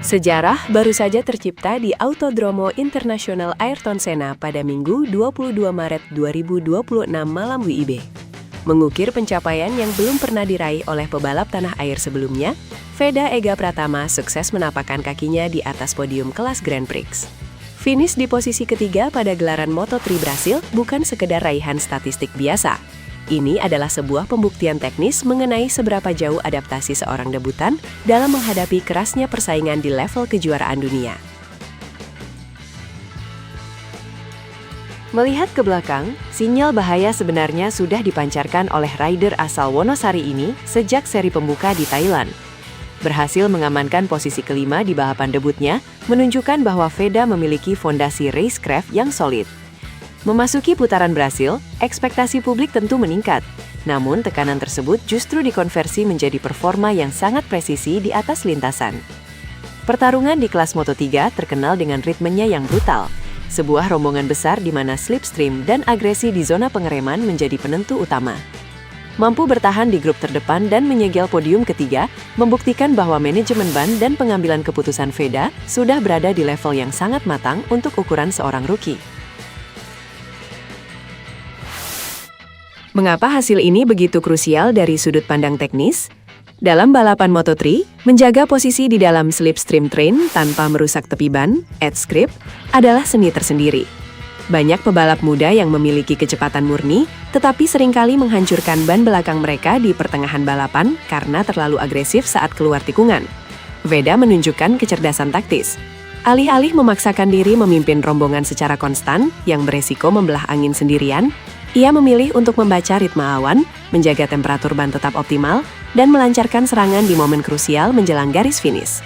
Sejarah baru saja tercipta di Autodromo Internasional Ayrton Senna pada Minggu 22 Maret 2026 malam WIB. Mengukir pencapaian yang belum pernah diraih oleh pebalap tanah air sebelumnya, Veda Ega Pratama sukses menapakkan kakinya di atas podium kelas Grand Prix. Finish di posisi ketiga pada gelaran Moto3 Brasil bukan sekedar raihan statistik biasa. Ini adalah sebuah pembuktian teknis mengenai seberapa jauh adaptasi seorang debutan dalam menghadapi kerasnya persaingan di level kejuaraan dunia. Melihat ke belakang, sinyal bahaya sebenarnya sudah dipancarkan oleh rider asal Wonosari ini sejak seri pembuka di Thailand. Berhasil mengamankan posisi kelima di balapan debutnya, menunjukkan bahwa Veda memiliki fondasi racecraft yang solid. Memasuki putaran Brasil, ekspektasi publik tentu meningkat. Namun, tekanan tersebut justru dikonversi menjadi performa yang sangat presisi di atas lintasan. Pertarungan di kelas Moto3 terkenal dengan ritmenya yang brutal. Sebuah rombongan besar di mana slipstream dan agresi di zona pengereman menjadi penentu utama. Mampu bertahan di grup terdepan dan menyegel podium ketiga, membuktikan bahwa manajemen ban dan pengambilan keputusan Veda sudah berada di level yang sangat matang untuk ukuran seorang rookie. Mengapa hasil ini begitu krusial dari sudut pandang teknis? Dalam balapan Moto3, menjaga posisi di dalam slipstream train tanpa merusak tepi ban, script, adalah seni tersendiri. Banyak pebalap muda yang memiliki kecepatan murni, tetapi seringkali menghancurkan ban belakang mereka di pertengahan balapan karena terlalu agresif saat keluar tikungan. Veda menunjukkan kecerdasan taktis. Alih-alih memaksakan diri memimpin rombongan secara konstan yang beresiko membelah angin sendirian, ia memilih untuk membaca ritme awan, menjaga temperatur ban tetap optimal, dan melancarkan serangan di momen krusial menjelang garis finish.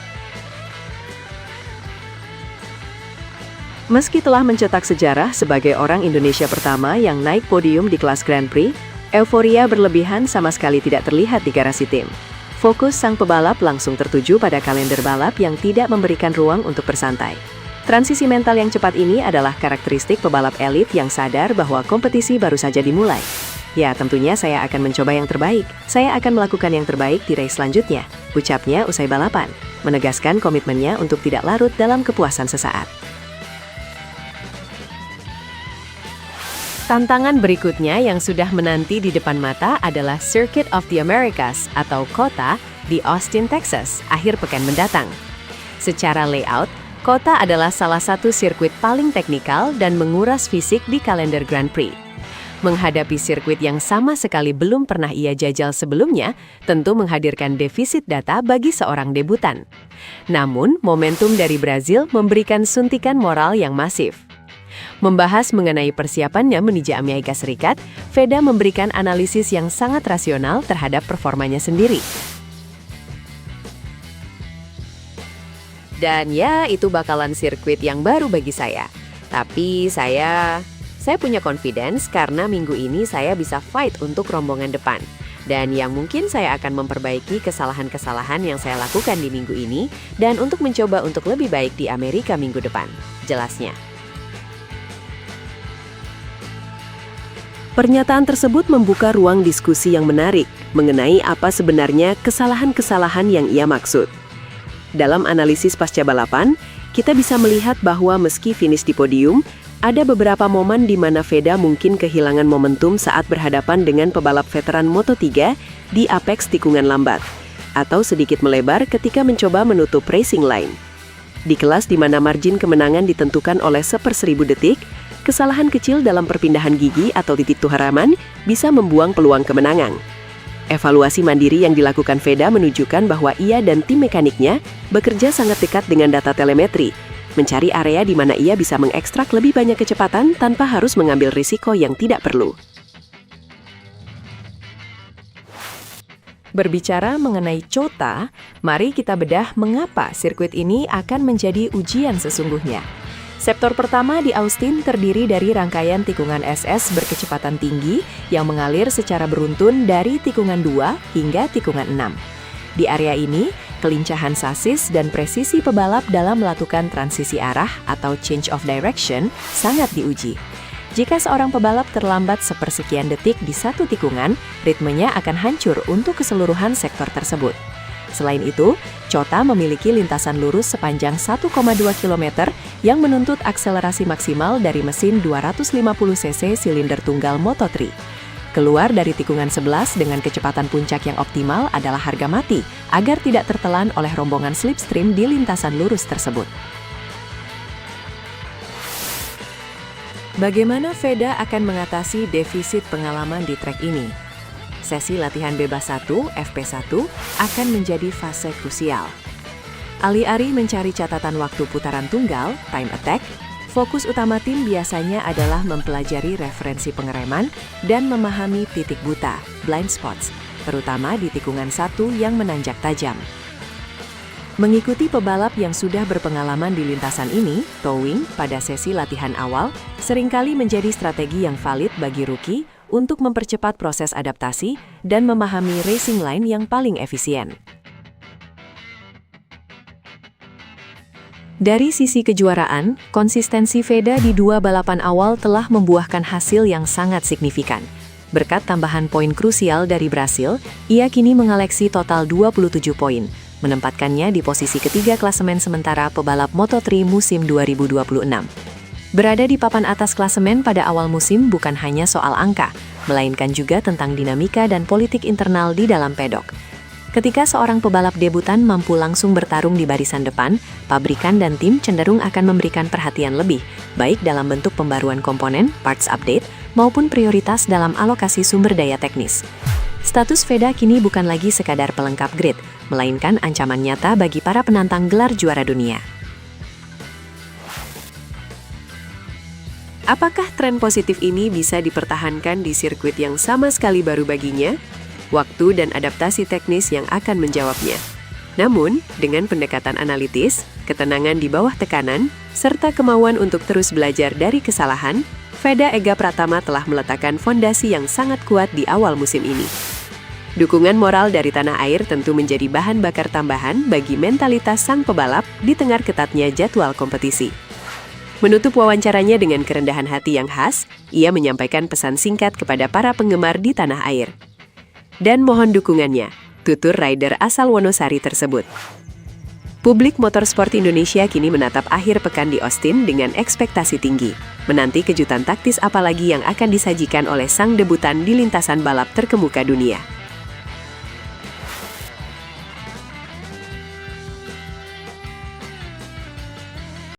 Meski telah mencetak sejarah sebagai orang Indonesia pertama yang naik podium di kelas Grand Prix, euforia berlebihan sama sekali tidak terlihat di garasi tim. Fokus sang pebalap langsung tertuju pada kalender balap yang tidak memberikan ruang untuk bersantai. Transisi mental yang cepat ini adalah karakteristik pebalap elit yang sadar bahwa kompetisi baru saja dimulai. Ya, tentunya saya akan mencoba yang terbaik. Saya akan melakukan yang terbaik di race selanjutnya, ucapnya usai balapan, menegaskan komitmennya untuk tidak larut dalam kepuasan sesaat. Tantangan berikutnya yang sudah menanti di depan mata adalah Circuit of the Americas atau COTA di Austin, Texas, akhir pekan mendatang. Secara layout, COTA adalah salah satu sirkuit paling teknikal dan menguras fisik di kalender Grand Prix. Menghadapi sirkuit yang sama sekali belum pernah ia jajal sebelumnya, tentu menghadirkan defisit data bagi seorang debutan. Namun, momentum dari Brazil memberikan suntikan moral yang masif. Membahas mengenai persiapannya menuju Amerika Serikat, Veda memberikan analisis yang sangat rasional terhadap performanya sendiri. Dan ya, itu bakalan sirkuit yang baru bagi saya. Tapi saya punya confidence karena minggu ini saya bisa fight untuk rombongan depan. Dan yang mungkin saya akan memperbaiki kesalahan-kesalahan yang saya lakukan di minggu ini dan untuk mencoba untuk lebih baik di Amerika minggu depan, jelasnya. Pernyataan tersebut membuka ruang diskusi yang menarik mengenai apa sebenarnya kesalahan-kesalahan yang ia maksud. Dalam analisis pasca balapan, kita bisa melihat bahwa meski finish di podium, ada beberapa momen di mana Veda mungkin kehilangan momentum saat berhadapan dengan pebalap veteran Moto3 di apex tikungan lambat, atau sedikit melebar ketika mencoba menutup racing line. Di kelas di mana margin kemenangan ditentukan oleh 1/1000 detik, kesalahan kecil dalam perpindahan gigi atau titik tuharaman bisa membuang peluang kemenangan. Evaluasi mandiri yang dilakukan Veda menunjukkan bahwa ia dan tim mekaniknya bekerja sangat dekat dengan data telemetri, mencari area di mana ia bisa mengekstrak lebih banyak kecepatan tanpa harus mengambil risiko yang tidak perlu. Berbicara mengenai COTA, mari kita bedah mengapa sirkuit ini akan menjadi ujian sesungguhnya. Sektor pertama di Austin terdiri dari rangkaian tikungan SS berkecepatan tinggi yang mengalir secara beruntun dari tikungan 2 hingga tikungan 6. Di area ini, kelincahan sasis dan presisi pebalap dalam melakukan transisi arah atau change of direction sangat diuji. Jika seorang pebalap terlambat sepersekian detik di satu tikungan, ritmenya akan hancur untuk keseluruhan sektor tersebut. Selain itu, COTA memiliki lintasan lurus sepanjang 1,2 km yang menuntut akselerasi maksimal dari mesin 250 cc silinder tunggal Moto3. Keluar dari tikungan 11 dengan kecepatan puncak yang optimal adalah harga mati, agar tidak tertelan oleh rombongan slipstream di lintasan lurus tersebut. Bagaimana VEDA akan mengatasi defisit pengalaman di trek ini? Sesi latihan bebas 1, FP1, akan menjadi fase krusial. Alih-alih mencari catatan waktu putaran tunggal, time attack, fokus utama tim biasanya adalah mempelajari referensi pengereman dan memahami titik buta, blind spots, terutama di tikungan 1 yang menanjak tajam. Mengikuti pebalap yang sudah berpengalaman di lintasan ini, towing pada sesi latihan awal seringkali menjadi strategi yang valid bagi rookie untuk mempercepat proses adaptasi dan memahami racing line yang paling efisien. Dari sisi kejuaraan, konsistensi VEDA di 2 balapan awal telah membuahkan hasil yang sangat signifikan. Berkat tambahan poin krusial dari Brasil, ia kini mengoleksi total 27 poin, menempatkannya di posisi ketiga klasemen sementara pebalap Moto3 musim 2026. Berada di papan atas klasemen pada awal musim bukan hanya soal angka, melainkan juga tentang dinamika dan politik internal di dalam pedok. Ketika seorang pebalap debutan mampu langsung bertarung di barisan depan, pabrikan dan tim cenderung akan memberikan perhatian lebih, baik dalam bentuk pembaruan komponen, parts update, maupun prioritas dalam alokasi sumber daya teknis. Status VEDA kini bukan lagi sekadar pelengkap grid, melainkan ancaman nyata bagi para penantang gelar juara dunia. Apakah tren positif ini bisa dipertahankan di sirkuit yang sama sekali baru baginya? Waktu dan adaptasi teknis yang akan menjawabnya. Namun, dengan pendekatan analitis, ketenangan di bawah tekanan, serta kemauan untuk terus belajar dari kesalahan, VEDA Ega Pratama telah meletakkan fondasi yang sangat kuat di awal musim ini. Dukungan moral dari tanah air tentu menjadi bahan bakar tambahan bagi mentalitas sang pebalap di tengah ketatnya jadwal kompetisi. Menutup wawancaranya dengan kerendahan hati yang khas, ia menyampaikan pesan singkat kepada para penggemar di tanah air. Dan mohon dukungannya, tutur rider asal Wonosari tersebut. Publik motorsport Indonesia kini menatap akhir pekan di Austin dengan ekspektasi tinggi, menanti kejutan taktis apalagi yang akan disajikan oleh sang debutan di lintasan balap terkemuka dunia.